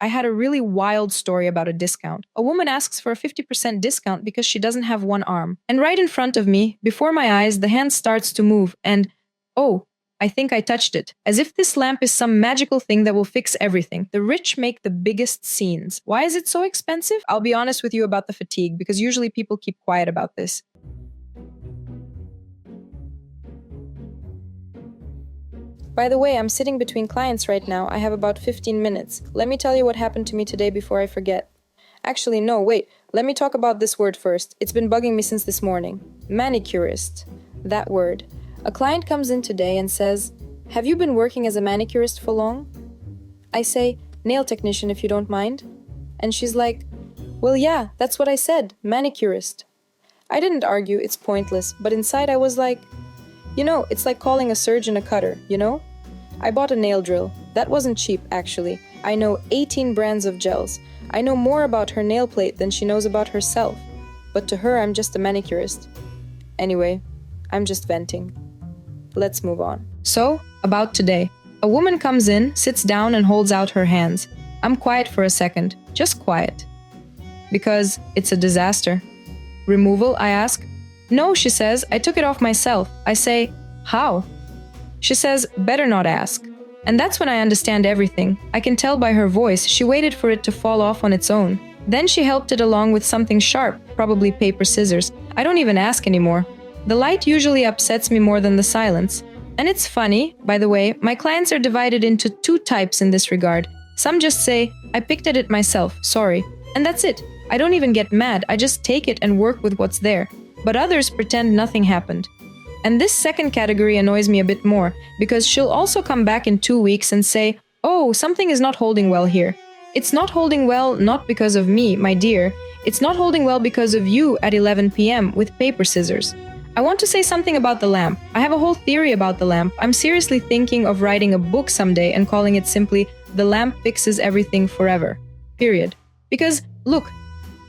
I had a really wild story about a discount. A woman asks for a 50% discount because she doesn't have one arm. And right in front of me, before my eyes, the hand starts to move and, oh, I think I touched it. As if this lamp is some magical thing that will fix everything. The rich make the biggest scenes. Why is it so expensive? I'll be honest with you about the fatigue, because usually people keep quiet about this. By the way, I'm sitting between clients right now. I have about 15 minutes. Let me tell you what happened to me today before I forget. Actually, no, wait. Let me talk about this word first. It's been bugging me since this morning. Manicurist. That word. A client comes in today and says, "Have you been working as a manicurist for long?" I say, "Nail technician if you don't mind." And she's like, "Well, yeah, that's what I said, manicurist." I didn't argue, it's pointless, but inside I was like, it's like calling a surgeon a cutter, I bought a nail drill. That wasn't cheap, actually. I know 18 brands of gels. I know more about her nail plate than she knows about herself. But to her, I'm just a manicurist. Anyway, I'm just venting. Let's move on. So, about today. A woman comes in, sits down, and holds out her hands. I'm quiet for a second. Just quiet. Because it's a disaster. Removal, I ask. No, she says, I took it off myself. I say, how? She says, better not ask. And that's when I understand everything. I can tell by her voice she waited for it to fall off on its own. Then she helped it along with something sharp, probably paper scissors. I don't even ask anymore. The light usually upsets me more than the silence. And it's funny, by the way, my clients are divided into two types in this regard. Some just say, I picked at it myself, sorry. And that's it. I don't even get mad, I just take it and work with what's there. But others pretend nothing happened. And this second category annoys me a bit more, because she'll also come back in 2 weeks and say, oh, something is not holding well here. It's not holding well not because of me, my dear. It's not holding well because of you at 11 p.m. with paper scissors. I want to say something about the lamp. I have a whole theory about the lamp. I'm seriously thinking of writing a book someday and calling it simply, The Lamp Fixes Everything Forever. Period. Because, look,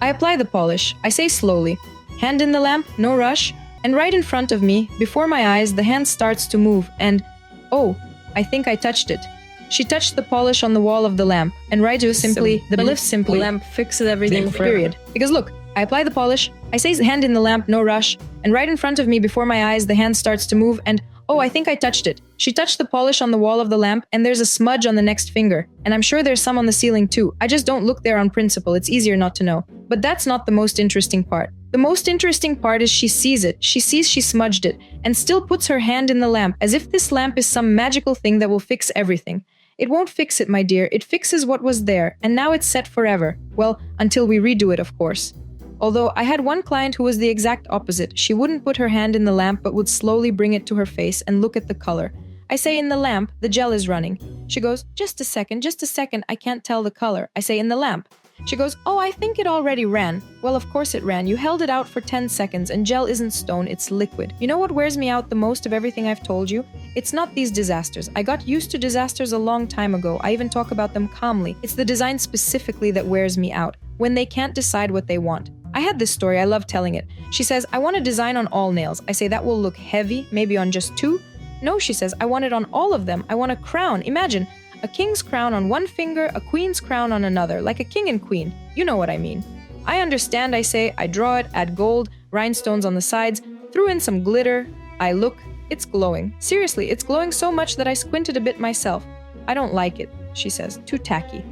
I apply the polish. I say slowly, hand in the lamp, no rush. And right in front of me, before my eyes, the hand starts to move and, oh, I think I touched it. She touched the polish on the wall of the lamp, and right to simply, the lamp fixes everything, period. Because look, I apply the polish, I say hand in the lamp, no rush, and right in front of me, before my eyes, the hand starts to move and, oh, I think I touched it. She touched the polish on the wall of the lamp, and there's a smudge on the next finger. And I'm sure there's some on the ceiling too. I just don't look there on principle, it's easier not to know. But that's not the most interesting part. The most interesting part is she sees it. She sees she smudged it, and still puts her hand in the lamp, as if this lamp is some magical thing that will fix everything. It won't fix it, my dear. It fixes what was there, and now it's set forever. Well, until we redo it, of course. Although I had one client who was the exact opposite. She wouldn't put her hand in the lamp, but would slowly bring it to her face and look at the color. I say, in the lamp, the gel is running. She goes, just a second, I can't tell the color. I say, in the lamp. She goes, oh, I think it already ran. Well, of course it ran. You held it out for 10 seconds, and gel isn't stone, it's liquid. You know what wears me out the most of everything I've told you? It's not these disasters. I got used to disasters a long time ago. I even talk about them calmly. It's the design specifically that wears me out, when they can't decide what they want. I had this story, I love telling it. She says, I want a design on all nails. I say, that will look heavy, maybe on just 2. No, she says, I want it on all of them. I want a crown. Imagine, a king's crown on one finger, a queen's crown on another, like a king and queen. You know what I mean. I understand, I say, I draw it, add gold, rhinestones on the sides, threw in some glitter. I look, it's glowing. Seriously, it's glowing so much that I squinted a bit myself. I don't like it, she says, too tacky.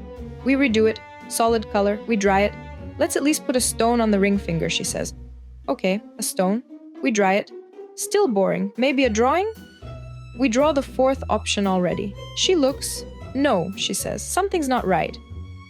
We redo it, solid color, we dry it. Let's at least put a stone on the ring finger, she says. Okay, a stone. We dry it. Still boring. Maybe a drawing? We draw the 4th option already. She looks. No, she says, something's not right.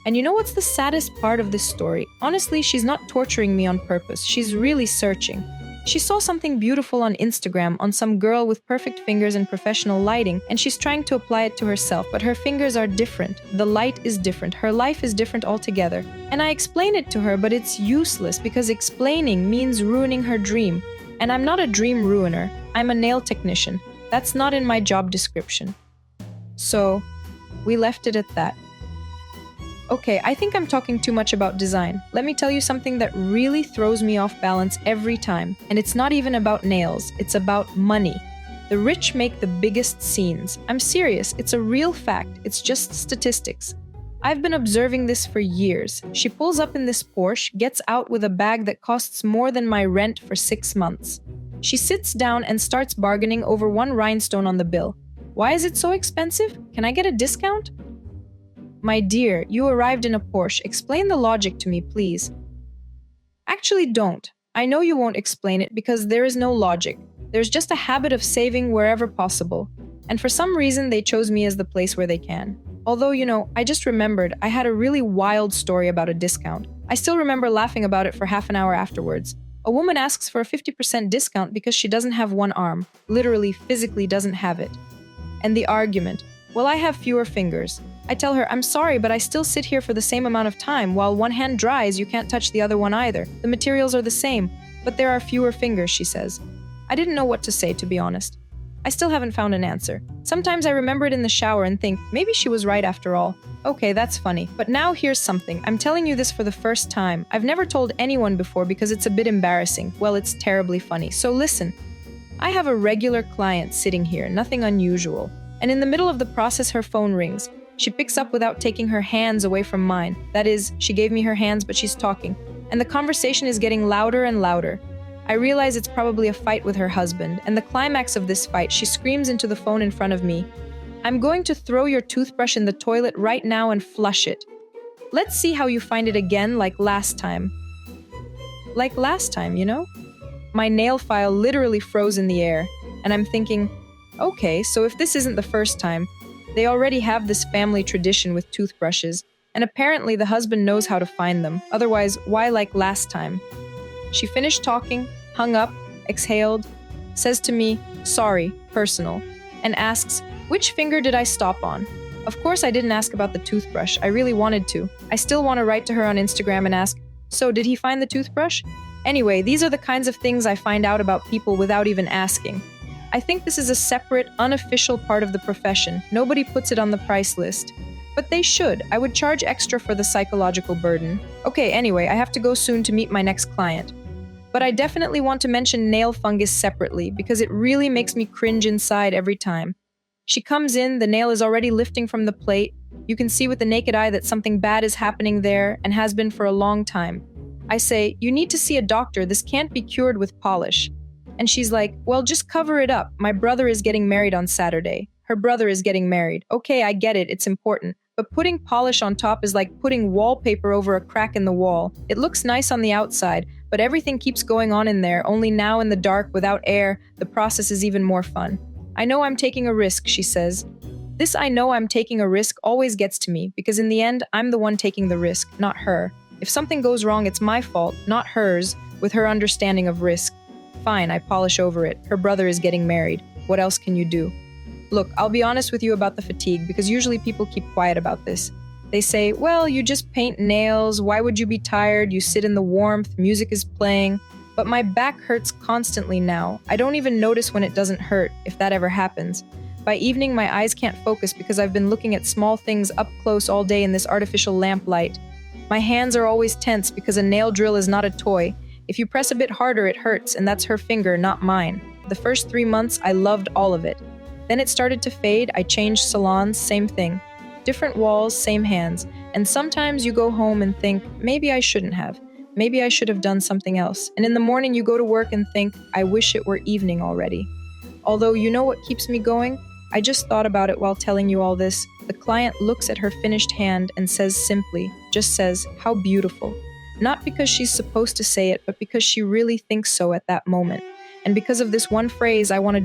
And you know what's the saddest part of this story? Honestly, she's not torturing me on purpose. She's really searching. She saw something beautiful on Instagram on some girl with perfect fingers and professional lighting, and she's trying to apply it to herself, but her fingers are different. The light is different. Her life is different altogether. And I explain it to her, but it's useless because explaining means ruining her dream. And I'm not a dream ruiner. I'm a nail technician. That's not in my job description. So, we left it at that. Okay, I think I'm talking too much about design. Let me tell you something that really throws me off balance every time. And it's not even about nails, it's about money. The rich make the biggest scenes. I'm serious, it's a real fact, it's just statistics. I've been observing this for years. She pulls up in this Porsche, gets out with a bag that costs more than my rent for 6 months. She sits down and starts bargaining over one rhinestone on the bill. Why is it so expensive? Can I get a discount? My dear, you arrived in a Porsche. Explain the logic to me, please. Actually, don't. I know you won't explain it because there is no logic. There's just a habit of saving wherever possible. And for some reason, they chose me as the place where they can. Although, I just remembered I had a really wild story about a discount. I still remember laughing about it for half an hour afterwards. A woman asks for a 50% discount because she doesn't have one arm. Literally, physically doesn't have it. And the argument. Well, I have fewer fingers. I tell her, I'm sorry, but I still sit here for the same amount of time. While one hand dries, you can't touch the other one either. The materials are the same, but there are fewer fingers, she says. I didn't know what to say, to be honest. I still haven't found an answer. Sometimes I remember it in the shower and think, maybe she was right after all. Okay, that's funny. But now here's something. I'm telling you this for the first time. I've never told anyone before because it's a bit embarrassing. Well, it's terribly funny. So listen. I have a regular client sitting here, nothing unusual. And in the middle of the process, her phone rings. She picks up without taking her hands away from mine. That is, she gave me her hands, but she's talking. And the conversation is getting louder and louder. I realize it's probably a fight with her husband, and the climax of this fight, she screams into the phone in front of me. I'm going to throw your toothbrush in the toilet right now and flush it. Let's see how you find it again like last time. Like last time, My nail file literally froze in the air, and I'm thinking, okay, so if this isn't the first time, they already have this family tradition with toothbrushes, and apparently the husband knows how to find them. Otherwise, why like last time? She finished talking, hung up, exhaled, says to me, sorry, personal, and asks, which finger did I stop on? Of course I didn't ask about the toothbrush. I really wanted to. I still want to write to her on Instagram and ask, so did he find the toothbrush? Anyway, these are the kinds of things I find out about people without even asking. I think this is a separate, unofficial part of the profession. Nobody puts it on the price list. But they should. I would charge extra for the psychological burden. Okay, anyway, I have to go soon to meet my next client. But I definitely want to mention nail fungus separately because it really makes me cringe inside every time. She comes in, the nail is already lifting from the plate. You can see with the naked eye that something bad is happening there and has been for a long time. I say, you need to see a doctor, this can't be cured with polish. And she's like, well, just cover it up. My brother is getting married on Saturday. Her brother is getting married. Okay, I get it, it's important. But putting polish on top is like putting wallpaper over a crack in the wall. It looks nice on the outside, but everything keeps going on in there, only now in the dark without air, the process is even more fun. I know I'm taking a risk, she says. This I know I'm taking a risk always gets to me, because in the end, I'm the one taking the risk, not her. If something goes wrong, it's my fault, not hers, with her understanding of risk. Fine, I polish over it. Her brother is getting married. What else can you do? Look, I'll be honest with you about the fatigue, because usually people keep quiet about this. They say, well, you just paint nails, why would you be tired? You sit in the warmth, music is playing. But my back hurts constantly now. I don't even notice when it doesn't hurt, if that ever happens. By evening, my eyes can't focus because I've been looking at small things up close all day in this artificial lamplight. My hands are always tense because a nail drill is not a toy. If you press a bit harder, it hurts, and that's her finger, not mine. The first 3 months, I loved all of it. Then it started to fade, I changed salons, same thing. Different walls, same hands. And sometimes you go home and think, maybe I shouldn't have. Maybe I should have done something else. And in the morning you go to work and think, I wish it were evening already. Although you know what keeps me going? I just thought about it while telling you all this. The client looks at her finished hand and says simply, just says, how beautiful. Not because she's supposed to say it, but because she really thinks so at that moment. And because of this one phrase, I want to